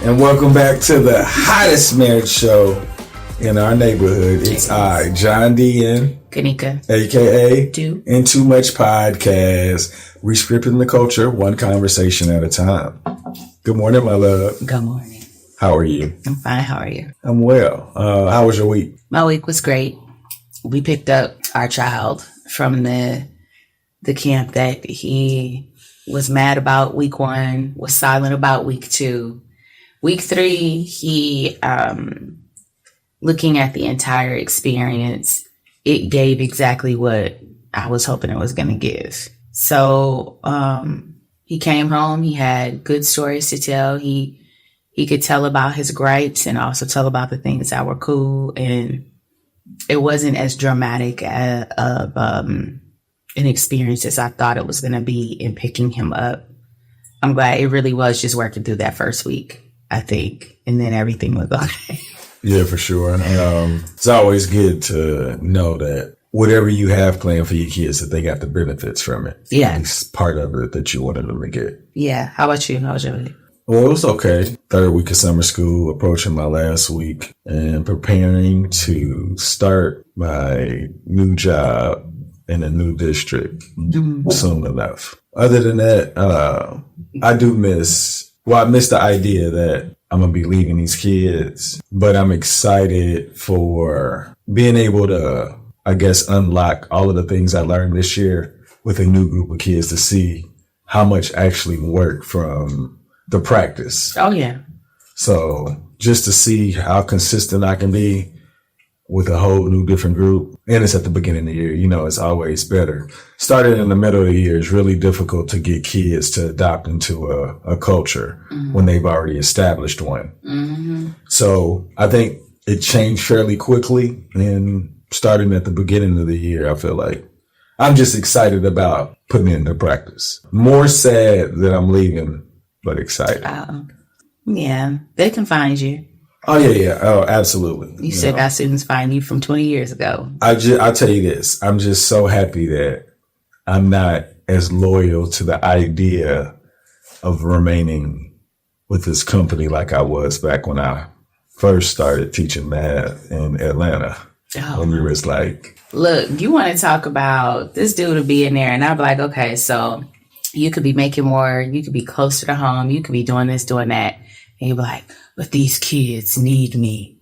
And welcome back to the hottest marriage show in our neighborhood. It's I, John D. and Kanika, aka Do and Too Much Podcast, rescripting the culture one conversation at a time. Good morning, my love. Good morning. How are you? I'm fine. How are you? I'm well. How was your week? My week was great. We picked up our child from the camp that he was mad about week 1, was silent about week 2. Week 3, he, looking at the entire experience, it gave exactly what I was hoping it was going to give. So he came home. He had good stories to tell. He could tell about his gripes and also tell about the things that were cool. And it wasn't as dramatic of an experience as I thought it was going to be in picking him up. I'm glad it really was just working through that first week, I think. And then everything was okay. Yeah, for sure. It's always good to know that whatever you have planned for your kids, that they got the benefits from it. Yeah. It's part of it that you wanted them to get. Yeah. How about you? How was your week? Well, it was okay. 3rd week of summer school, approaching my last week, and preparing to start my new job in a new district soon enough. Other than that, I miss the idea that I'm going to be leaving these kids, but I'm excited for being able to, I guess, unlock all of the things I learned this year with a new group of kids to see how much actually worked from the practice. Oh, yeah. So just to see how consistent I can be with a whole new different group. And it's at the beginning of the year. You know, it's always better. Starting in the middle of the year is really difficult to get kids to adopt into a culture when they've already established one. Mm-hmm. So I think it changed fairly quickly. And starting at the beginning of the year, I feel like I'm just excited about putting it into practice. More sad that I'm leaving, but excited. Yeah, they can find you. Oh, yeah. Oh, absolutely. You said that students find you from 20 years ago. I'll tell you this. I'm just so happy that I'm not as loyal to the idea of remaining with this company like I was back when I first started teaching math in Atlanta. Oh. When we was like, look, you want to talk about this dude will be in there, and I'll be like, okay, so you could be making more, you could be closer to home, you could be doing this, doing that. And you'll be like, but these kids need me.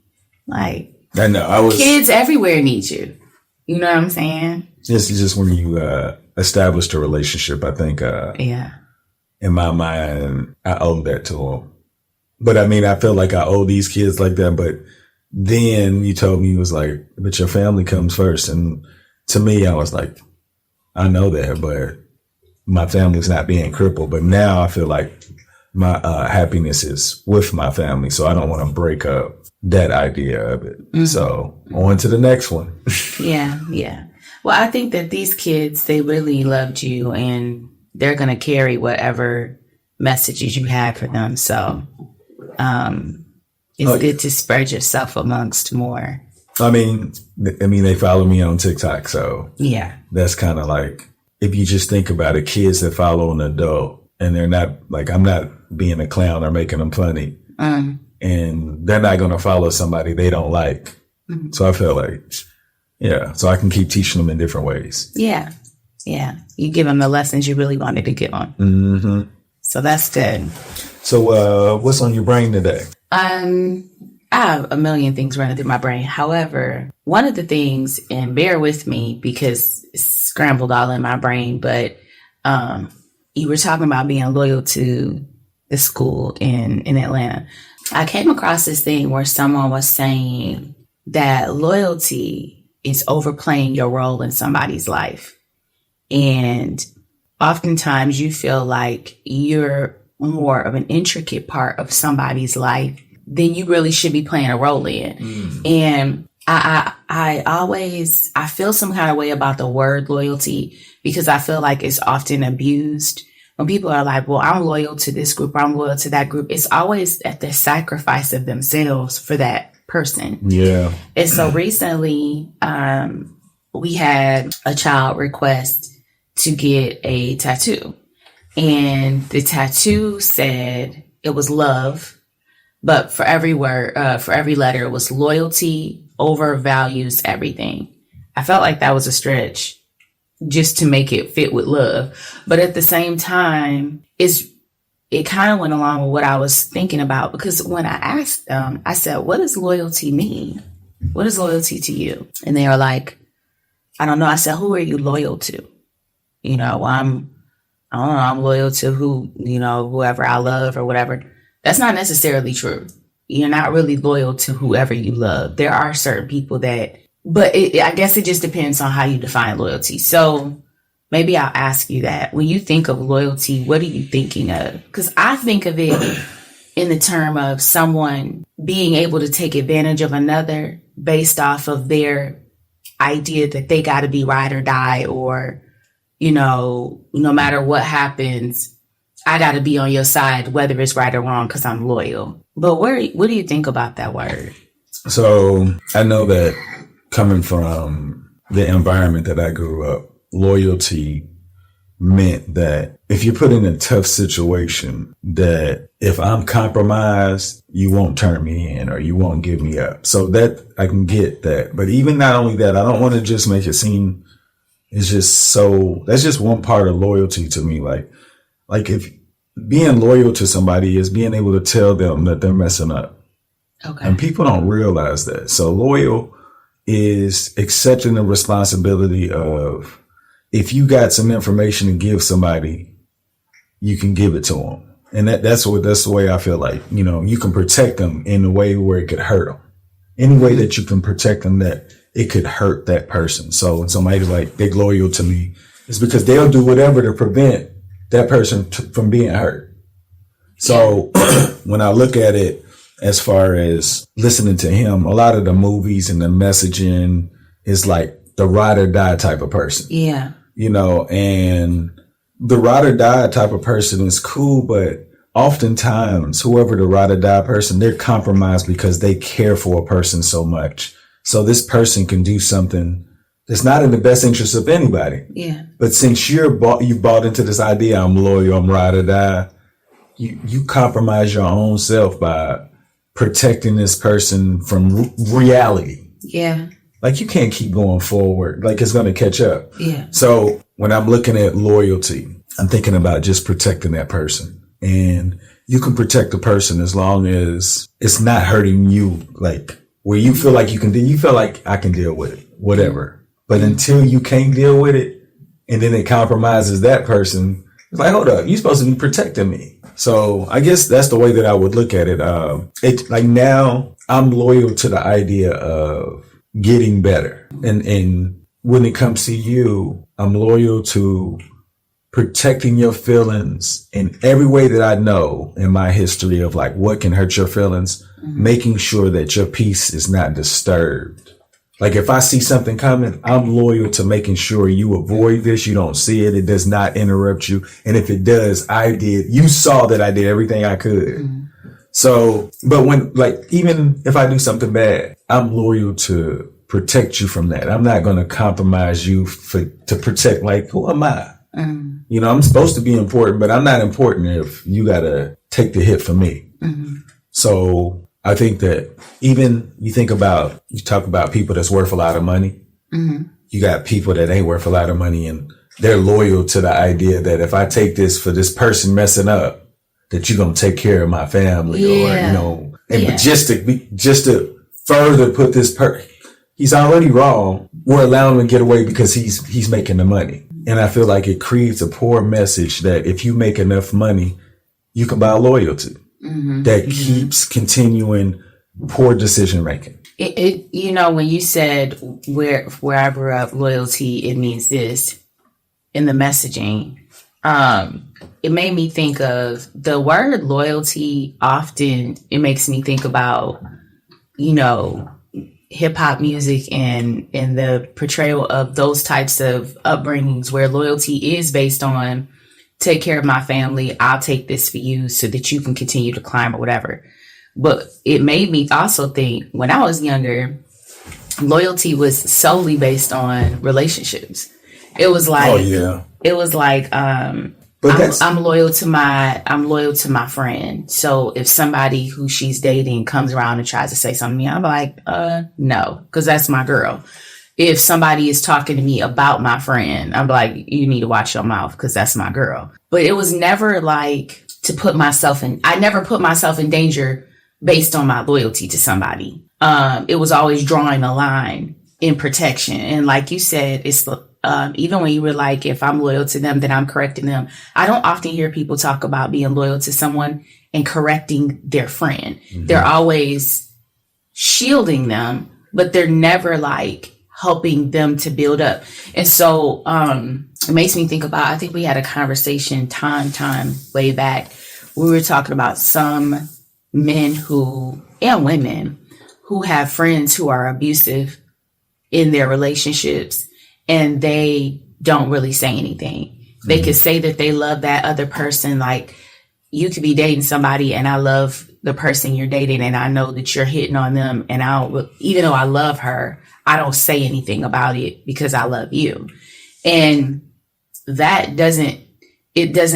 Like, I know, kids everywhere need you. You know what I'm saying? It's just when you established a relationship, I think, in my mind, I owe that to them. But I mean, I feel like I owe these kids like that. But then you told me, it was like, but your family comes first. And to me, I was like, I know that, but my family's not being crippled. But now I feel like my happiness is with my family, so I don't want to break up that idea of it. Mm-hmm. So on to the next one. Yeah. Well, I think that these kids, they really loved you, and they're going to carry whatever messages you had for them. So it's good to spread yourself amongst more. I mean, they follow me on TikTok, so yeah, that's kind of like, if you just think about it, kids that follow an adult, and they're not like, I'm not being a clown or making them funny. And they're not going to follow somebody they don't like. Mm-hmm. So I feel like, so I can keep teaching them in different ways. Yeah. You give them the lessons you really wanted to give them. Mm-hmm. So that's good. So what's on your brain today? I have a million things running through my brain. However, one of the things, and bear with me because it's scrambled all in my brain, but you were talking about being loyal to the school in Atlanta. I came across this thing where someone was saying that loyalty is overplaying your role in somebody's life. And oftentimes you feel like you're more of an intricate part of somebody's life than you really should be playing a role in. Mm. And I feel some kind of way about the word loyalty because I feel like it's often abused. When people are like, well, I'm loyal to this group, or I'm loyal to that group, it's always at the sacrifice of themselves for that person. Yeah. And so recently, we had a child request to get a tattoo. And the tattoo said it was love, But for every word, for every letter, it was loyalty overvalues everything. I felt like that was a stretch just to make it fit with love. But at the same time, it kind of went along with what I was thinking about, because when I asked them, I said, what does loyalty mean? What is loyalty to you? And they are like, I don't know. I said, who are you loyal to? You know, I don't know, I'm loyal to whoever I love or whatever. That's not necessarily true. You're not really loyal to whoever you love. There are certain people but I guess it just depends on how you define loyalty. So maybe I'll ask you that. When you think of loyalty, what are you thinking of? Because I think of it in the term of someone being able to take advantage of another based off of their idea that they got to be ride or die, or, no matter what happens, I got to be on your side, whether it's right or wrong, because I'm loyal. But what do you think about that word? So I know that coming from the environment that I grew up, loyalty meant that if you're put in a tough situation, that if I'm compromised, you won't turn me in or you won't give me up. So that I can get that. But even not only that, I don't want to just make it seem it's just that's just one part of loyalty to me. Like if being loyal to somebody is being able to tell them that they're messing up. Okay. And people don't realize that. So loyal is accepting the responsibility of, if you got some information to give somebody, you can give it to them. And that's the way I feel like, you can protect them in a way where it could hurt them. Any way that you can protect them that it could hurt that person. So when somebody's like, they're loyal to me, it's because they'll do whatever to prevent that person from being hurt. So when I look at it, as far as listening to him, a lot of the movies and the messaging is like the ride or die type of person. Yeah. And the ride or die type of person is cool, but oftentimes whoever the ride or die person, they're compromised because they care for a person so much. So this person can do something that's not in the best interest of anybody. Yeah. But since you bought into this idea, I'm loyal, I'm ride or die, you compromise your own self by protecting this person from reality. Yeah. Like you can't keep going forward. Like it's going to catch up. Yeah. So when I'm looking at loyalty, I'm thinking about just protecting that person. And you can protect a person as long as it's not hurting you. Like where you feel like you feel like I can deal with it, whatever. But until you can't deal with it and then it compromises that person, it's like, hold up, you're supposed to be protecting me. So I guess that's the way that I would look at it. Like now I'm loyal to the idea of getting better. And when it comes to you, I'm loyal to protecting your feelings in every way that I know in my history of like what can hurt your feelings, making sure that your peace is not disturbed. Like if I see something coming, I'm loyal to making sure you avoid this. You don't see it. It does not interrupt you. And if it does, you saw that I did everything I could. Mm-hmm. So, but even if I do something bad, I'm loyal to protect you from that. I'm not going to compromise you to protect, like, who am I? Mm-hmm. I'm supposed to be important, but I'm not important if you got to take the hit for me. Mm-hmm. So I think that even you talk about people that's worth a lot of money. Mm-hmm. You got people that ain't worth a lot of money and they're loyal to the idea that if I take this for this person messing up, that you're going to take care of my family but just to further put this he's already wrong. We're allowing him to get away because he's making the money. And I feel like it creates a poor message that if you make enough money, you can buy loyalty. Mm-hmm. That keeps continuing poor decision making. When you said where I grew up, loyalty, it means this in the messaging. It made me think of the word loyalty. Often it makes me think about, hip hop music and the portrayal of those types of upbringings where loyalty is based on take care of my family. I'll take this for you so that you can continue to climb or whatever. But it made me also think when I was younger, loyalty was solely based on relationships. It was like, But I'm loyal to my friend. So if somebody who she's dating comes around and tries to say something to me, I'm like, no, because that's my girl. If somebody is talking to me about my friend, I'm like, you need to watch your mouth because that's my girl. But it was never like I never put myself in danger based on my loyalty to somebody. It was always drawing a line in protection. And like you said, it's even when you were like, if I'm loyal to them, then I'm correcting them. I don't often hear people talk about being loyal to someone and correcting their friend. Mm-hmm. They're always shielding them, but they're never like helping them to build up. And so it makes me think about, I think we had a conversation time way back. We were talking about some men and women who have friends who are abusive in their relationships, and they don't really say anything. They could say that they love that other person. Like, you could be dating somebody and I love the person you're dating and I know that you're hitting on them, and even though I love her, I don't say anything about it because I love you. And that doesn't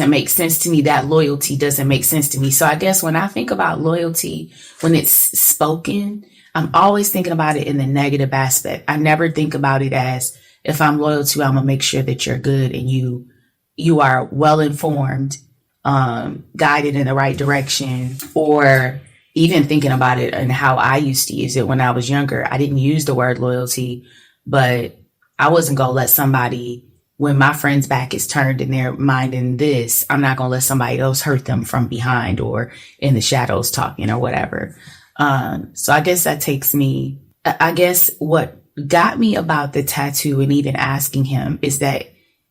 make sense to me. That loyalty doesn't make sense to me. So I guess when I think about loyalty, when it's spoken, I'm always thinking about it in the negative aspect. I never think about it as, if I'm loyal to you, I'm going to make sure that you're good and you are well informed, guided in the right direction. Or even thinking about it and how I used to use it when I was younger. I didn't use the word loyalty, but I wasn't going to let somebody, when my friend's back is turned and they're minding this, I'm not going to let somebody else hurt them from behind or in the shadows talking or whatever. So I guess that takes me, I guess what got me about the tattoo and even asking him is that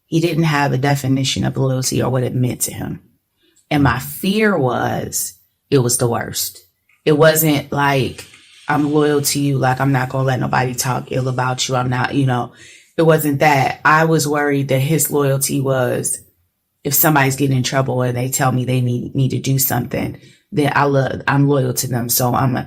he didn't have a definition of loyalty or what it meant to him. And my fear was, it was the worst. It wasn't like, I'm loyal to you, like I'm not going to let nobody talk ill about you. I'm not, it wasn't that. I was worried that his loyalty was, if somebody's getting in trouble or they tell me they need to do something, then I'm loyal to them. So I'm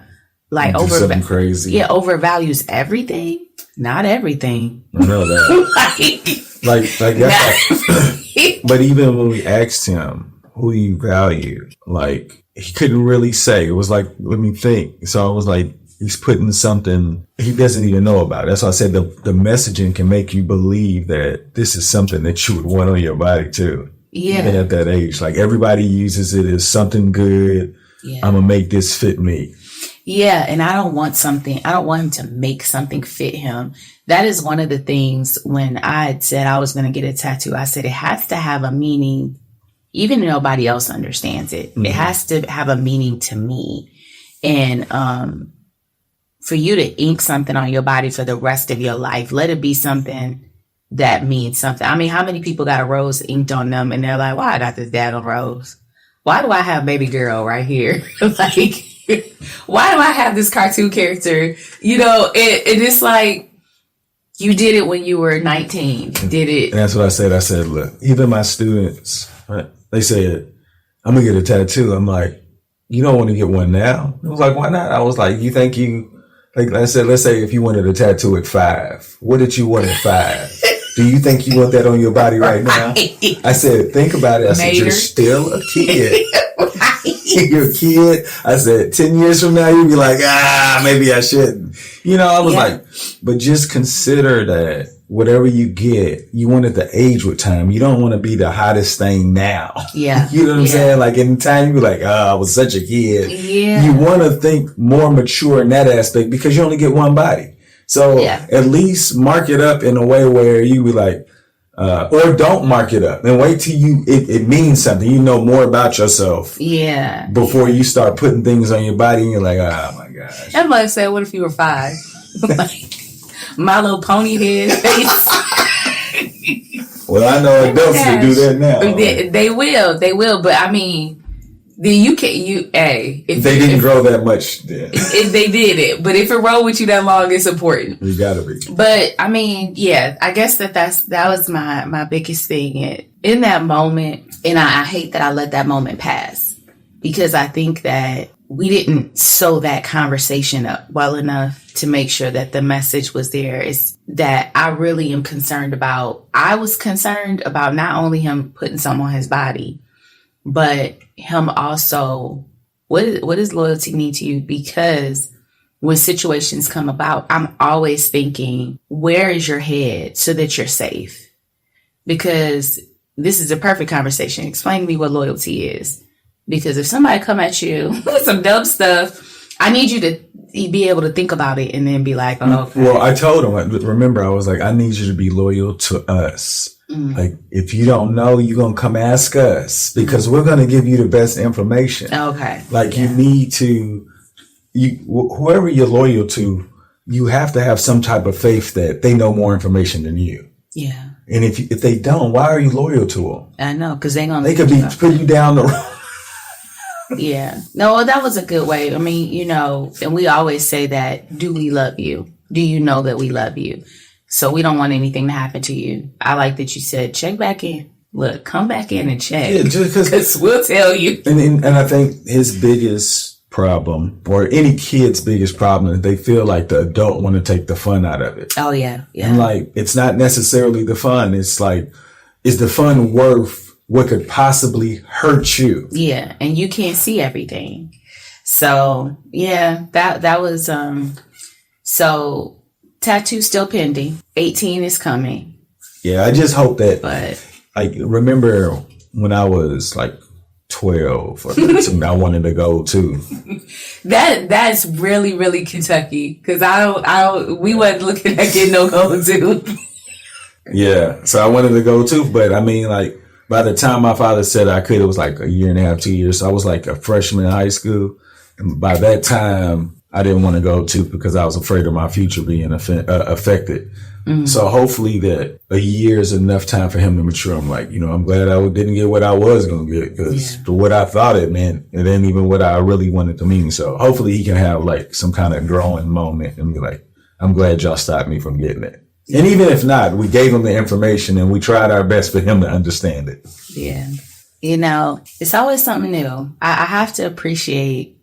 like something crazy. Yeah, overvalues everything. Not everything. I know that. like that. But even when we asked him, who do you value? Like, he couldn't really say. It was like, let me think. So I was like, he's putting something he doesn't even know about. That's why I said the messaging can make you believe that this is something that you would want on your body too. Yeah. Even at that age. Like, everybody uses it as something good. Yeah. I'm going to make this fit me. Yeah. And I don't want him to make something fit him. That is one of the things when I said I was going to get a tattoo, I said it has to have a meaning, even if nobody else understands it. Mm-hmm. It has to have a meaning to me. And for you to ink something on your body for the rest of your life, let it be something that means something. I mean, how many people got a rose inked on them and they're like, why I got this daggone rose? Why do I have baby girl right here? Like, why do I have this cartoon character? It is like, you did it when you were 19. Did it? And that's what I said. I said, look, even my students, right, they said, I'm going to get a tattoo. I'm like, you don't want to get one now? I was like, why not? I was like, you think like I said, let's say if you wanted a tattoo at 5, what did you want at 5? Do you think you want that on your body right now? I said, think about it. I said, you're still a kid. You're a kid. I said, 10 years from now, you'll be like, maybe I shouldn't. I was like, but just consider that whatever you get, you want it to age with time. You don't want to be the hottest thing now. Yeah. You know what I'm saying? Like, in time, you be like, I was such a kid. Yeah. You want to think more mature in that aspect because you only get one body. So at least mark it up in a way where you be like, or don't mark it up and wait till it means something. You know more about yourself. Yeah. Before you start putting things on your body and you're like, oh my gosh. I'm about to say, what if you were 5? Like, My Little Pony head face. Well, I know adults that do that now. They will. But I mean, if they didn't grow that much then. If they did it. But if it rolled with you that long, it's important. You gotta be. But I mean, yeah, I guess that was my biggest thing in that moment. And I hate that I let that moment pass, because I think that we didn't sew that conversation up well enough to make sure that the message was there. Is that I really am concerned about. I was concerned about not only him putting something on his body, but him also, what does loyalty mean to you? Because when situations come about, I'm always thinking, where is your head so that you're safe? Because this is a perfect conversation. Explain to me what loyalty is. Because if somebody come at you with some dumb stuff, I need you to be able to think about it and then be like, oh, okay. Well, I told him, remember, I was like, I need you to be loyal to us. Like, if you don't know, you're going to come ask us because we're going to give you the best information. Okay. Like, you need to, whoever you're loyal to, you have to have some type of faith that they know more information than you. Yeah. And if they don't, why are you loyal to them? I know, because they could be putting you down the road. Yeah. No, that was a good way. I mean, and we always say that, do we love you? Do you know that we love you? So we don't want anything to happen to you. I like that you said, check back in. Look, come back in and check. Yeah, just because we'll tell you. And I think his biggest problem, or any kid's biggest problem, is they feel like the adult want to take the fun out of it. Oh, yeah. Yeah. And like, it's not necessarily the fun. It's like, is the fun worth what could possibly hurt you? Yeah, and you can't see everything. So yeah, that was so tattoo still pending. 18 is coming. Yeah, I just hope that. But I remember when I was like 12 or 13, I wanted to go too. That's really, really Kentucky, because we wasn't looking at getting no go to. Yeah, so I wanted to go too, but I mean, like, by the time my father said I could, it was like a year and a half, 2 years. So I was like a freshman in high school. And by that time, I didn't want to go too because I was afraid of my future being affected. Mm-hmm. So hopefully that a year is enough time for him to mature. I'm like, I'm glad I didn't get what I was going to get, because what I thought it meant, it ain't even what I really wanted to mean. So hopefully he can have like some kind of growing moment and be like, I'm glad y'all stopped me from getting it. And even if not, we gave him the information and we tried our best for him to understand it. Yeah. It's always something new. I have to appreciate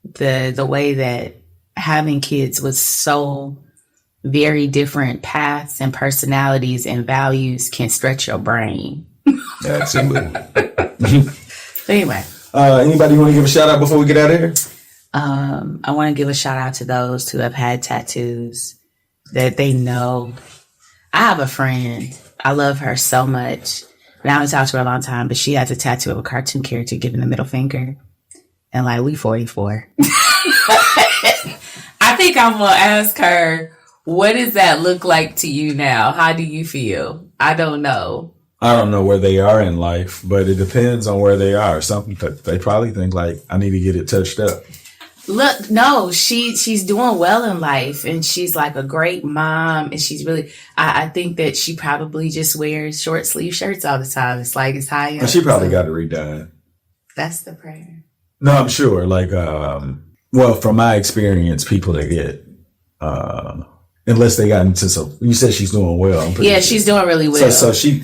the way that having kids with so very different paths and personalities and values can stretch your brain. Absolutely. Anyway. Anybody want to give a shout out before we get out of here? I want to give a shout out to those who have had tattoos that they know. I have a friend. I love her so much. I haven't talked to her a long time, but she has a tattoo of a cartoon character giving the middle finger. And like, we 44. I think I'm going to ask her, what does that look like to you now? How do you feel? I don't know. I don't know where they are in life, but it depends on where they are. Something they probably think like, I need to get it touched up. Look, no, she's doing well in life, and she's like a great mom, and she's really, I think that she probably just wears short sleeve shirts all the time. It's like, it's high up. She probably got it redone. That's the prayer. No, I'm sure. Like, well, from my experience, people that get, unless they got into some, you said she's doing well. Yeah, she's doing really well. So she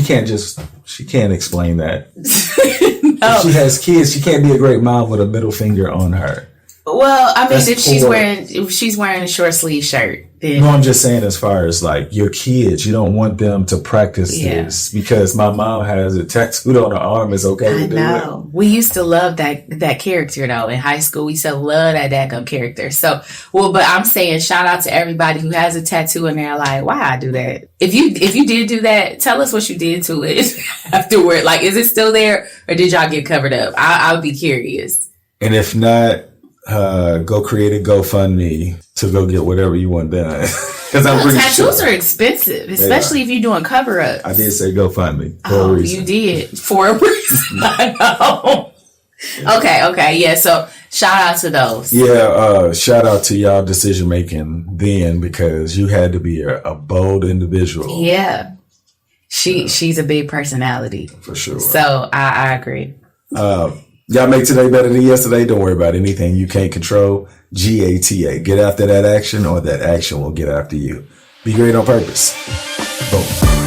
can't explain that. No. If she has kids, she can't be a great mom with a middle finger on her. Well, I mean, if she's wearing a short sleeve shirt, then. No, I'm just saying, as far as like your kids, you don't want them to practice this because my mom has it tattooed on her arm. It's okay to do it. We used to love that character though in high school. We used to love that daggum character. So, but I'm saying shout out to everybody who has a tattoo and they're like, why I do that? If you did do that, tell us what you did to it afterward. Like, is it still there or did y'all get covered up? I would be curious. And if not, go create a GoFundMe to go get whatever you want done. Because I'm pretty tattoos are expensive, especially if you're doing cover ups. I did say GoFundMe for a reason. You did for a reason. I know. Okay, yeah. So shout out to those. Yeah, shout out to y'all decision making then, because you had to be a bold individual. Yeah, she's a big personality for sure. So I agree. Y'all make today better than yesterday. Don't worry about anything you can't control. GATA. Get after that action, or that action will get after you. Be great on purpose. Boom.